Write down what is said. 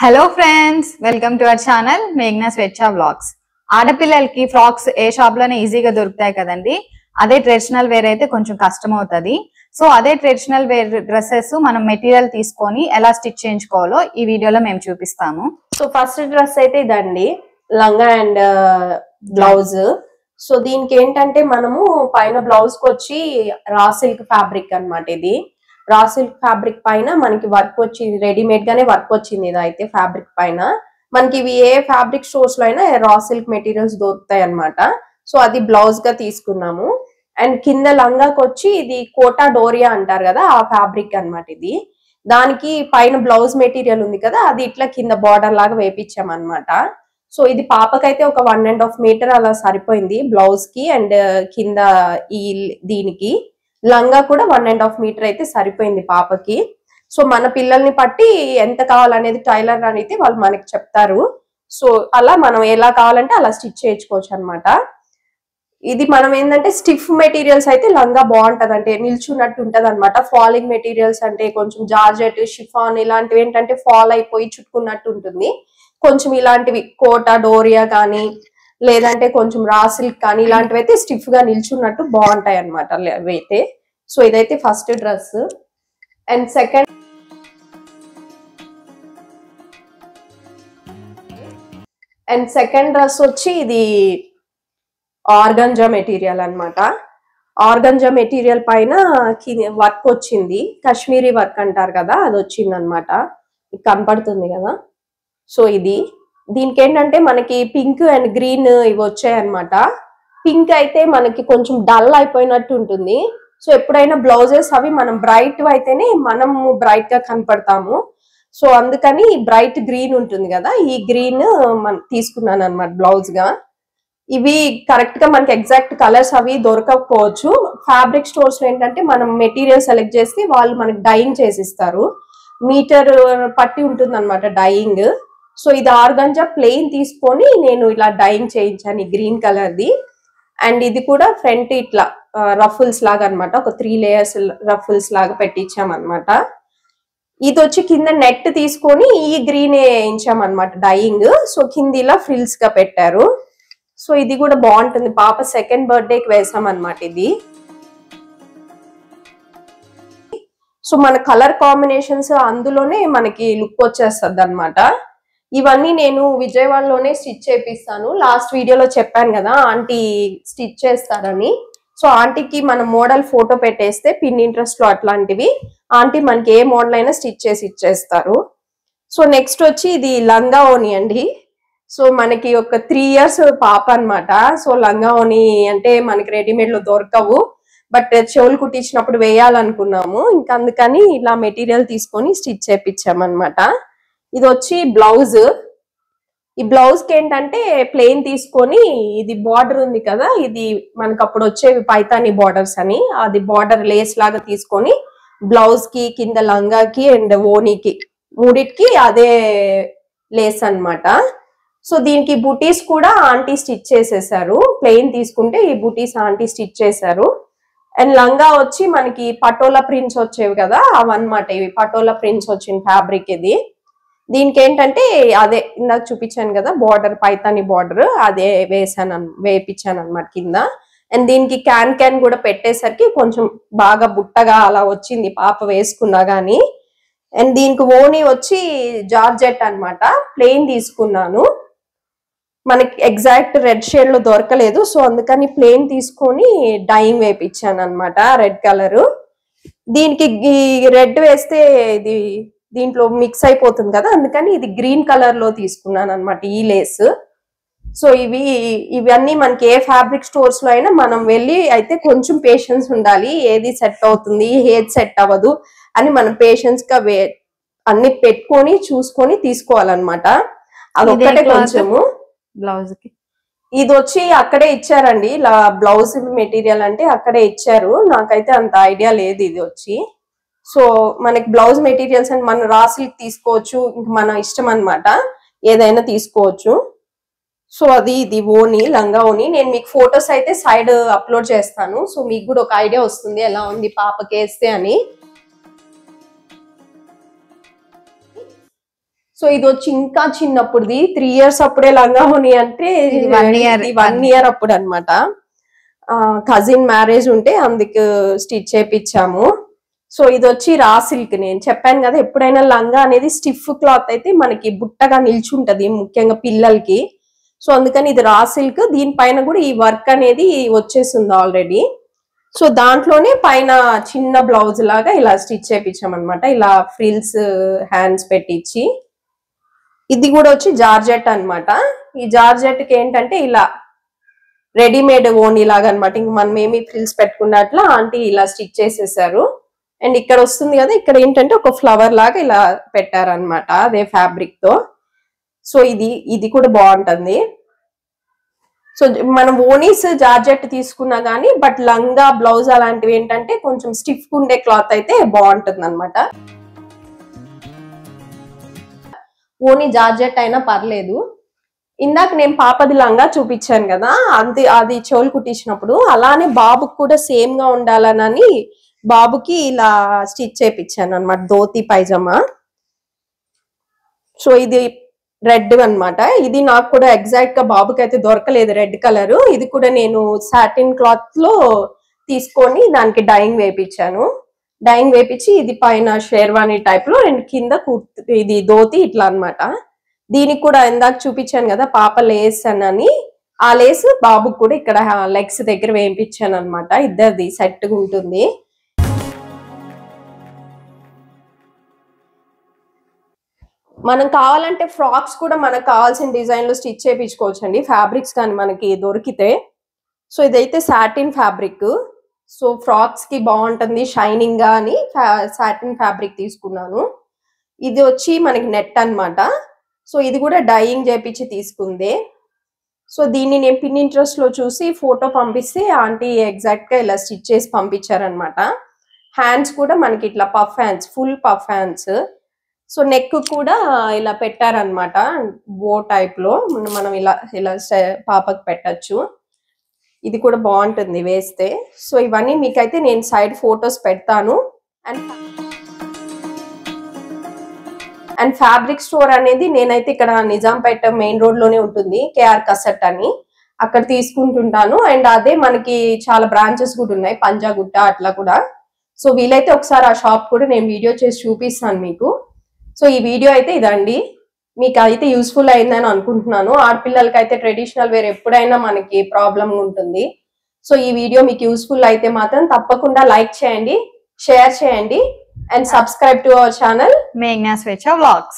Hello friends, welcome to our channel మేఘ్నా Swechha vlogs. ఆడపిల్లలకి frocks ఏ shop లోనే ఈజీగా దొరుకుతాయి కదండి. అదే ట్రెడిషనల్ వేర్ అయితే కొంచెం కష్టం అవుతుంది. సో అదే ట్రెడిషనల్ వేర్ డ్రెస్సెస్ మనం మెటీరియల్ తీసుకొని ఎలా స్టిచ్ చేయించుకోవాలో ఈ వీడియోలో మేము చూపిస్తాము. సో ఫస్ట్ డ్రెస్ అయితే ఇదండి, లంగా అండ్ బ్లౌజ్. సో దీనికి ఏంటంటే మనము పైన బ్లౌజ్ కి వచ్చి రా సిల్క్ ఫ్యాబ్రిక్ అన్నమాట. ఇది రా సిల్క్ ఫ్యాబ్రిక్ పైన మనకి వర్క్ వచ్చింది, రెడీమేడ్ గానే వర్క్ వచ్చింది. ఇది అయితే ఫ్యాబ్రిక్ పైన మనకి ఇవి ఏ ఫ్యాబ్రిక్ స్టోర్స్ లో అయినా రా సిల్క్ మెటీరియల్స్ దొరుకుతాయి అన్నమాట. సో అది బ్లౌజ్ గా తీసుకున్నాము. అండ్ కింద లంగాకి వచ్చి ఇది కోటా డోరియా అంటారు కదా, ఆ ఫ్యాబ్రిక్ అన్నమాట. ఇది దానికి పైన బ్లౌజ్ మెటీరియల్ ఉంది కదా, అది ఇట్లా కింద బార్డర్ లాగా వేపించాం అన్నమాట. సో ఇది పాపకైతే ఒక 1.5 మీటర్ అలా సరిపోయింది బ్లౌజ్ కి. అండ్ కింద ఈ దీనికి లంగా కూడా 1.5 మీటర్ అయితే సరిపోయింది పాపకి. సో మన పిల్లల్ని బట్టి ఎంత కావాలనేది టైలర్ అనేది వాళ్ళు మనకి చెప్తారు. సో అలా మనం ఎలా కావాలంటే అలా స్టిచ్ చేయించుకోవచ్చు అనమాట. ఇది మనం ఏంటంటే స్టిఫ్ మెటీరియల్స్ అయితే లంగా బాగుంటది, అంటే నిల్చున్నట్టు ఉంటది అనమాట. ఫాలింగ్ మెటీరియల్స్ అంటే కొంచెం జార్జెట్, షిఫాన్ ఇలాంటివి ఏంటంటే ఫాల్ అయిపోయి చుట్టుకున్నట్టు ఉంటుంది. కొంచెం ఇలాంటివి కోటా డోరియా కానీ లేదంటే కొంచెం రా సిల్క్ కానీ ఇలాంటివి అయితే స్టిఫ్ గా నిల్చున్నట్టు బాగుంటాయి అనమాట అవైతే. సో ఇదైతే first dress. And second dress వచ్చి ఇది ఆర్గంజా మెటీరియల్ అన్నమాట. ఆర్గంజా మెటీరియల్ పైన వర్క్ వచ్చింది, కాశ్మీరీ వర్క్ అంటారు కదా, అది వచ్చింది అనమాట. కనపడుతుంది కదా. సో ఇది దీనికి ఏంటంటే మనకి పింక్ అండ్ గ్రీన్ ఇవి వచ్చాయి అనమాట. పింక్ అయితే మనకి కొంచెం డల్ అయిపోయినట్టు ఉంటుంది. సో ఎప్పుడైనా బ్లౌజెస్ అవి మనం బ్రైట్ అయితేనే మనం బ్రైట్ గా కనపడతాము. సో అందుకని బ్రైట్ గ్రీన్ ఉంటుంది కదా, ఈ గ్రీన్ మనం తీసుకున్నాను అనమాట బ్లౌజ్ గా. ఇవి కరెక్ట్ గా మనకి ఎగ్జాక్ట్ కలర్స్ అవి దొరకకపోవచ్చు. ఫ్యాబ్రిక్ స్టోర్స్ లో ఏంటంటే మనం మెటీరియల్ సెలెక్ట్ చేసి వాళ్ళు మనకి డైయింగ్ చేసిస్తారు. మీటర్ పట్టి ఉంటుంది అనమాట డైయింగ్. సో ఇది ఆర్గంజా ప్లెయిన్ తీసుకొని నేను ఇలా డైయింగ్ చేయించాను ఈ గ్రీన్ కలర్ది. అండ్ ఇది కూడా ఫ్రంట్ ఇట్లా రఫుల్స్ లాగా అనమాట, ఒక 3 లేయర్స్ రఫుల్స్ లాగా పెట్టించాం అనమాట. ఇది వచ్చి కింద నెట్ తీసుకొని ఈ గ్రీన్ వేయించాం అనమాట డైయింగ్. సో కింద ఇలా ఫ్రిల్స్ గా పెట్టారు. సో ఇది కూడా బాగుంటుంది, పాప 2nd బర్త్డేకి వేసాం అనమాట ఇది. సో మన కలర్ కాంబినేషన్స్ అందులోనే మనకి లుక్ వచ్చేస్తుంది అనమాట. ఇవన్నీ నేను విజయవాడలోనే స్టిచ్ చేపిస్తాను. లాస్ట్ వీడియోలో చెప్పాను కదా ఆంటీ స్టిచ్ చేస్తారని. సో ఆంటీకి మనం మోడల్ ఫోటో పెట్టేస్తే పిన్ ఇంట్రెస్ట్ లో అట్లాంటివి ఆంటీ మనకి ఏ మోడల్ అయినా స్టిచ్ చేసి ఇచ్చేస్తారు. సో నెక్స్ట్ వచ్చి ఇది లంగా ఓని అండి. సో మనకి ఒక 3 ఇయర్స్ పాప అనమాట. సో లంగా ఓని అంటే మనకి రెడీమేడ్ లో దొరకవు, బట్ చెవులు కుట్టించినప్పుడు వేయాలనుకున్నాము. ఇంకా అందుకని ఇలా మెటీరియల్ తీసుకొని స్టిచ్ చేపించామన్నమాట. ఇది వచ్చి బ్లౌజ్. ఈ బ్లౌజ్ కి ఏంటంటే ప్లెయిన్ తీసుకొని ఇది బార్డర్ ఉంది కదా, ఇది మనకు అప్పుడు వచ్చేవి పైతాని బార్డర్స్ అని, అది బార్డర్ లేస్ లాగా తీసుకొని బ్లౌజ్ కి కింద లంగాకి అండ్ ఓనీకి మూడిటికి అదే లేస్ అన్నమాట. సో దీనికి బుటీస్ కూడా ఆంటీ స్టిచ్ చేసేసారు. ప్లెయిన్ తీసుకుంటే ఈ బుటీస్ ఆంటీ స్టిచ్ చేశారు. అండ్ లంగా వచ్చి మనకి పటోలా ప్రింట్స్ వచ్చేవి కదా, అవన్నమాట. ఇవి పటోలా ప్రింట్స్ వచ్చిన ఫ్యాబ్రిక్ ఇది. దీనికి ఏంటంటే అదే ఇందాక చూపించాను కదా బార్డర్, పైతాని బార్డర్, అదే వేపించాను అనమాట కింద. అండ్ దీనికి క్యాన్ కూడా పెట్టేసరికి కొంచెం బాగా బుట్టగా అలా వచ్చింది పాప వేసుకున్నా గానీ. అండ్ దీనికి ఓనీ వచ్చి జార్జెట్ అన్నమాట, ప్లెయిన్ తీసుకున్నాను. మనకి ఎగ్జాక్ట్ రెడ్ షేడ్ లో దొరకలేదు, సో అందుకని ప్లెయిన్ తీసుకొని డైయింగ్ వేపించాను అనమాట రెడ్ కలర్. దీనికి రెడ్ వేస్తే ఇది దీంట్లో మిక్స్ అయిపోతుంది కదా, అందుకని ఇది గ్రీన్ కలర్ లో తీసుకున్నాను అనమాట ఈ లేస్. సో ఇవన్నీ మనకి ఏ ఫ్యాబ్రిక్ స్టోర్స్ లో అయినా మనం వెళ్ళి అయితే కొంచెం పేషెన్స్ ఉండాలి, ఏది సెట్ అవుతుంది ఏది సెట్ అవ్వదు అని మనం పేషెన్స్ గా అన్ని పెట్టుకొని చూసుకొని తీసుకోవాలన్నమాట. అదొక్కటే కొంచెము. బ్లౌజ్ కి ఇది వచ్చి అక్కడే ఇచ్చారండి, ఇలా బ్లౌజ్ మెటీరియల్ అంటే అక్కడే ఇచ్చారు. నాకైతే అంత ఐడియా లేదు ఇది వచ్చి. సో మనకి బ్లౌజ్ మెటీరియల్స్ అని మనం రా సిల్క్ తీసుకోవచ్చు, ఇంక మన ఇష్టం అనమాట, ఏదైనా తీసుకోవచ్చు. సో ఇది ఓని, లంగా ఓని. నేను మీకు ఫొటోస్ అయితే సైడ్ అప్లోడ్ చేస్తాను, సో మీకు కూడా ఒక ఐడియా వస్తుంది ఎలా ఉంది పాపకి వేస్తే అని. సో ఇది వచ్చి ఇంకా చిన్నప్పుడుది 3 years అప్పుడే లంగా ఓని అంటే 1 year అప్పుడు అనమాట. కజిన్ మ్యారేజ్ ఉంటే అందుకు స్టిచ్ చేపించాము. సో ఇది వచ్చి రా సిల్క్. నేను చెప్పాను కదా ఎప్పుడైనా లంగా అనేది స్టిఫ్ క్లాత్ అయితే మనకి బుట్టగా నిల్చుంటది ముఖ్యంగా పిల్లలకి. సో అందుకని ఇది రా సిల్క్. దీనిపైన కూడా ఈ వర్క్ అనేది వచ్చేసింది ఆల్రెడీ. సో దాంట్లోనే పైన చిన్న బ్లౌజ్ లాగా ఇలా స్టిచ్ చేపించాం అనమాట. ఇలా ఫ్రిల్స్ హ్యాండ్స్ పెట్టించి. ఇది కూడా వచ్చి జార్జెట్ అన్నమాట. ఈ జార్జెట్ కి ఏంటంటే ఇలా రెడీమేడ్ ఓనీ లాగా అనమాట. ఇంక మనం ఏమి ఫ్రిల్స్ పెట్టుకున్నట్లా ఆంటీ ఇలా స్టిచ్ చేసేసారు. అండ్ ఇక్కడ వస్తుంది కదా, ఇక్కడ ఏంటంటే ఒక ఫ్లవర్ లాగా ఇలా పెట్టారనమాట అదే ఫ్యాబ్రిక్ తో. సో ఇది కూడా బాగుంటుంది. సో మనం ఓనీస్ జార్జెట్ తీసుకున్నా గానీ బట్ లంగా బ్లౌజ్ అలాంటివి ఏంటంటే కొంచెం స్టిఫ్ ఉండే క్లాత్ అయితే బాగుంటుంది అనమాట. ఓనీ జార్జెట్ అయినా పర్లేదు. ఇందాక నేను పాపది లంగా చూపించాను కదా, అది చెవులు కుట్టించినప్పుడు అలానే బాబుకి కూడా సేమ్ గా ఉండాలని బాబుకి ఇలా స్టిచ్ చేపించాను అనమాట, ధోతి పైజమా. సో ఇది రెడ్ అన్నమాట. ఇది నాకు కూడా ఎగ్జాక్ట్ గా బాబుకి అయితే దొరకలేదు రెడ్ కలర్. ఇది కూడా నేను సాటిన్ క్లాత్ లో తీసుకొని దానికి డైయింగ్ వేపించాను. డైయింగ్ వేపించి ఇది పైన షేర్వాణి టైప్ లో అండ్ కింద ఇది ధోతి ఇట్లా అన్నమాట. దీనికి కూడా ఇందాక చూపించాను కదా పాప లేస్ అని, ఆ లేస్ బాబుకి కూడా ఇక్కడ లెగ్స్ దగ్గర వేయించాను అనమాట. ఇద్దరిది సెట్ గా ఉంటుంది. మనం కావాలంటే ఫ్రాక్స్ కూడా మనకు కావాల్సిన డిజైన్ లో స్టిచ్ చేయించుకోవచ్చు అండి, ఫ్యాబ్రిక్స్ కానీ మనకి దొరికితే. సో ఇదైతే సాటిన్ ఫ్యాబ్రిక్. సో ఫ్రాక్స్ కి బాగుంటుంది షైనింగ్ గా అని సాటిన్ ఫ్యాబ్రిక్ తీసుకున్నాను. ఇది వచ్చి మనకి నెట్ అన్నమాట. సో ఇది కూడా డైయింగ్ చేపించి తీసుకుంది. సో దీన్ని నేను పిన్ ఇంట్రెస్ట్ లో చూసి ఫోటో పంపిస్తే ఆంటీ ఎగ్జాక్ట్ గా ఇలా స్టిచ్ చేసి పంపించారనమాట. హ్యాండ్స్ కూడా మనకి ఇట్లా puff hands, full puff hands. So neck కూడా ఇలా పెట్టారనమాట, బో టైప్ లో మనం ఇలా పాపకి పెట్టచ్చు. ఇది కూడా బాగుంటుంది వేస్తే. సో ఇవన్నీ మీకైతే నేను సైడ్ ఫొటోస్ పెడతాను. అండ్ ఫ్యాబ్రిక్ స్టోర్ అనేది నేనైతే ఇక్కడ నిజాంపేట మెయిన్ రోడ్ లోనే ఉంటుంది, కేఆర్ కసట్ అని, అక్కడ తీసుకుంటుంటాను. అండ్ అదే మనకి చాలా బ్రాంచెస్ కూడా ఉన్నాయి, పంజాగుట్ట అట్లా కూడా. సో వీలైతే ఒకసారి ఆ షాప్ కూడా నేను వీడియో చేసి చూపిస్తాను మీకు. సో ఈ వీడియో అయితే ఇదండి, మీకు అయితే యూస్ఫుల్ అయిందని అనుకుంటున్నాను. ఆడపిల్లలకి అయితే ట్రెడిషనల్ వేర్ ఎప్పుడైనా మనకి ప్రాబ్లం ఉంటుంది. సో ఈ వీడియో మీకు యూస్ఫుల్ అయితే మాత్రం తప్పకుండా లైక్ చేయండి, షేర్ చేయండి and subscribe to our channel మేఘ్నా స్వేచ్ఛ వ్లాగ్స్.